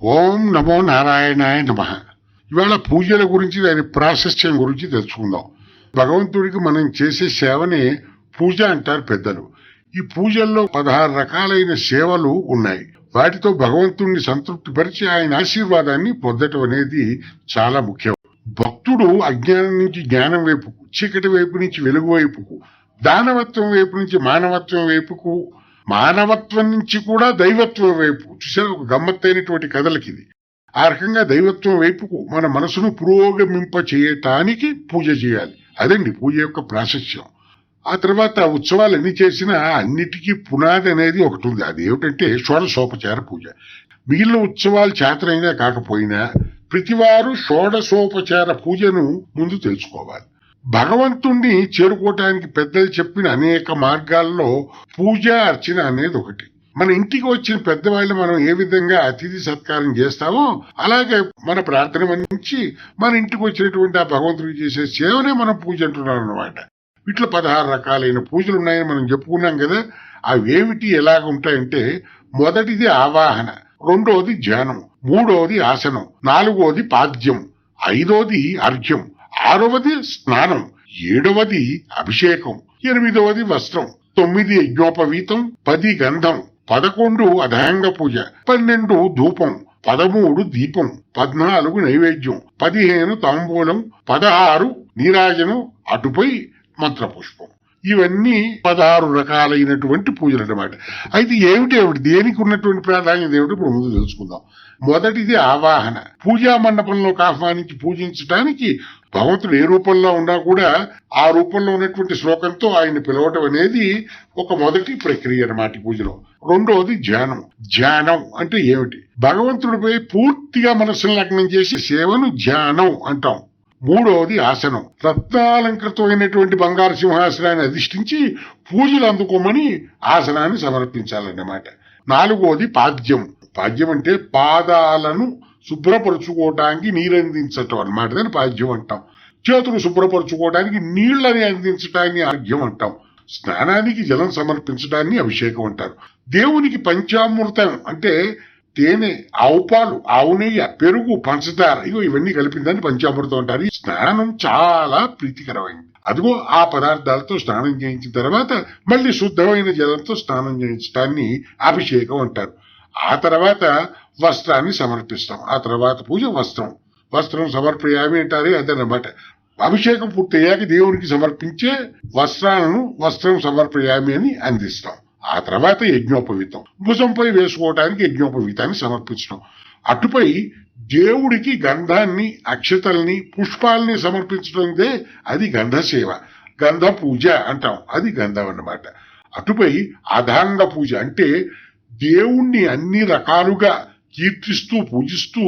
ఓం నమో నారాయణాయ నమః. ఇవాళ పూజల గురించి, దాని ప్రాశస్త్యం గురించి తెలుసుకుందాం. భగవంతుడికి మనం చేసే సేవనే పూజ అంటారు పెద్దలు. ఈ పూజల్లో 16 రకాలైన సేవలు ఉన్నాయి. వాటితో భగవంతుడిని సంతృప్తిపరిచి ఆయన ఆశీర్వాదాన్ని పొందటం అనేది చాలా ముఖ్యం. భక్తుడు అజ్ఞానం నుంచి జ్ఞానం వైపుకు, చీకటి వైపు నుంచి వెలుగు వైపుకు, దానవత్వం వైపు నుంచి మానవత్వం వైపుకు, మానవత్వం నుంచి కూడా దైవత్వం వైపు, చూసారు ఒక గమ్మత్తైనటువంటి కథలకిది. ఆ రకంగా దైవత్వం వైపుకు మన మనసును పురోగమింప చేయటానికి పూజ చేయాలి. అదండి పూజ యొక్క ప్రాశస్త్యం. ఆ తర్వాత ఉత్సవాలు ఎన్ని చేసినా అన్నిటికీ పునాది అనేది ఒకటి ఉంది. అదేమిటంటే షోడశోపచార పూజ. మిగిలిన ఉత్సవాలు చేతనైనా కాకపోయినా ప్రతివారు షోడశోపచార పూజను ముందు తెలుసుకోవాలి. భగవంతుణ్ణి చేరుకోవటానికి పెద్దలు చెప్పిన అనేక మార్గాల్లో పూజ అర్చన అనేది ఒకటి. మన ఇంటికి వచ్చిన పెద్దవాళ్ళు మనం ఏ విధంగా అతిథి సత్కారం చేస్తామో అలాగే మన ప్రార్థన నుంచి మన ఇంటికి వచ్చినటువంటి ఆ భగవంతుడికి చేసే సేవనే మనం పూజ అంటున్నాం అన్నమాట. వీటిలో 16 రకాలైన పూజలు ఉన్నాయని మనం చెప్పుకున్నాం కదా. అవేమిటి ఎలాగ ఉంటాయంటే, మొదటిది ఆవాహన, రెండోది ధ్యానం, మూడోది ఆసనం, నాలుగోది పాద్యం, ఐదోది అర్ఘ్యం, ఆరవది స్నానం, 7వది అభిషేకం, 8వది వస్త్రం, 9 యజ్ఞోపవీతం, 10 గంధం, 11 అధంగ పూజ, 12 ధూపం, 13 దీపం, 14 నైవేద్యం, 15 తాంబూలం, 16 నీరాజనం, అటుపై మంత్రపుష్పం. ఇవన్నీ 16 రకాలైనటువంటి పూజలు అన్నమాట. అయితే ఏమిటి దేనికి ఉన్నటువంటి ప్రాధాన్యత ఏమిటి ఇప్పుడు ముందు తెలుసుకుందాం. మొదటిది ఆవాహన. పూజా మండపంలోకి ఆహ్వానించి పూజించడానికి భగవంతుడు ఏ రూపంలో ఉన్నా కూడా ఆ రూపంలో ఉన్నటువంటి శ్లోకంతో ఆయన పిలవటం అనేది ఒక మొదటి ప్రక్రియ అన్నమాట పూజలో. రెండవది ధ్యానం. ధ్యానం అంటే ఏమిటి? భగవంతుడిపై పూర్తిగా మనస్సును లగ్నం చేసి సేవను ధ్యానం అంటాం. మూడవది ఆసనం. రత్నాలంకృతమైనటువంటి బంగారు సింహాసనాన్ని అధిష్ఠించి పూజలు అందుకోమని ఆసనాన్ని సమర్పించాలన్నమాట. నాలుగవది పాద్యం. పాద్యం అంటే పాదాలను శుభ్రపరుచుకోవడానికి నీరందించటం అన్నమాట. దాన్ని పాద్యం అంటాం. చేతులు శుభ్రపరుచుకోవడానికి నీళ్లని అందించటాన్ని అర్ఘ్యం అంటాం. స్నానానికి జలం సమర్పించడాన్ని అభిషేకం అంటారు. దేవునికి పంచామృతం అంటే తేనె, ఆవు పాలు, ఆవు నెయ్యి, పెరుగు, పంచదార, ఇవన్నీ కలిపిందని పంచామృతం అంటారు. ఈ స్నానం చాలా ప్రీతికరమైంది. అదిగో ఆ పదార్థాలతో స్నానం చేయించిన తర్వాత మళ్ళీ శుద్ధమైన జలంతో స్నానం చేయించడాన్ని అభిషేకం అంటారు. ఆ తర్వాత వస్త్రాన్ని సమర్పిస్తాం. ఆ తర్వాత పూజ వస్త్రం సమర్పయామి అంటారే అదన్నమాట. అభిషేకం పూర్తయ్యాక దేవునికి సమర్పించే వస్త్రం సమర్పయామి అని అందిస్తాం. ఆ తర్వాత యజ్ఞోపవీతం, భుజంపై వేసుకోవడానికి యజ్ఞోపవీతాన్ని సమర్పించడం. అటుపై దేవుడికి గంధాన్ని, అక్షతల్ని, పుష్పాలని సమర్పించడందే అది గంధ సేవ, గంధ పూజ అంటాం. అది గంధం అన్నమాట. అటుపై అధాంగ పూజ అంటే దేవుణ్ణి అన్ని రకాలుగా కీర్తిస్తూ పూజిస్తూ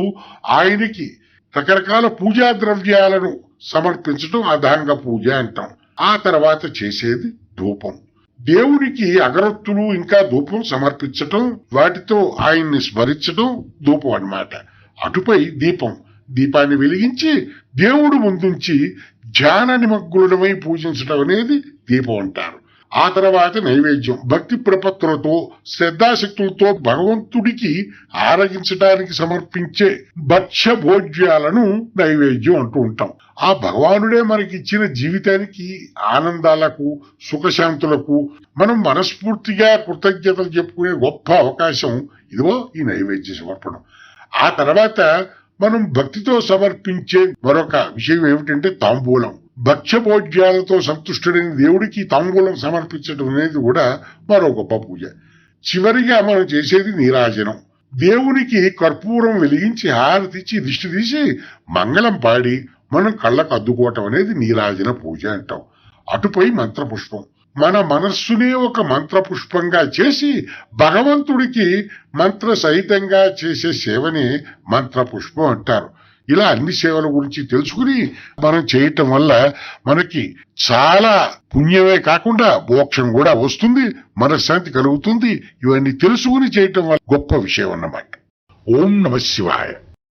ఆయనకి రకరకాల పూజా ద్రవ్యాలను సమర్పించడం అధాంగ పూజ అంటాం. ఆ తర్వాత చేసేది ధూపం. దేవునికి అగరొత్తులు ఇంకా ధూపం సమర్పించటం, వాటితో ఆయన్ని స్మరించడం ధూపం అన్నమాట. అటుపై దీపాన్ని వెలిగించి దేవుడు ముందుంచి ధ్యాన నిమగ్నులమై పూజించడం అనేది దీపం అంటారు. ఆ తర్వాత నైవేద్యం. భక్తి ప్రపత్తులతో, శ్రద్ధాశక్తులతో భగవంతుడికి ఆరగించడానికి సమర్పించే భక్ష్య భోజ్యాలను నైవేద్యం అంటూ ఉంటాం. ఆ భగవానుడే మనకి ఇచ్చిన జీవితానికి ఆనందాలకు, సుఖశాంతులకు మనం మనస్ఫూర్తిగా కృతజ్ఞతలు చెప్పుకునే గొప్ప అవకాశం ఇదిగో ఈ నైవేద్య సమర్పణం. ఆ తర్వాత మనం భక్తితో సమర్పించే మరొక విషయం ఏమిటంటే తాంబూలం. భక్ష్యభోజ్యాలతో సంతుష్టుడైన దేవుడికి తాంబూలం సమర్పించడం అనేది కూడా మరో గొప్ప పూజ. చివరిగా మనం చేసేది నీరాజనం. దేవునికి కర్పూరం వెలిగించి హారతిచ్చి దిష్టి తీసి మంగళం పాడి మనం కళ్ళకు అద్దుకోవటం అనేది నీరాజన పూజ అంటాం. అటుపై మంత్రపుష్పం. మన మనస్సునే ఒక మంత్రపుష్పంగా చేసి భగవంతుడికి మంత్ర సహితంగా చేసే సేవనే మంత్రపుష్పం అంటారు. ఇలా అన్ని సేవల గురించి తెలుసుకుని మనం చేయటం వల్ల మనకి చాలా పుణ్యమే కాకుండా మోక్షం కూడా వస్తుంది, మనశ్శాంతి కలుగుతుంది. ఇవన్నీ తెలుసుకుని చేయటం వల్ల గొప్ప విషయం అన్నమాట. ఓం నమః శివాయ.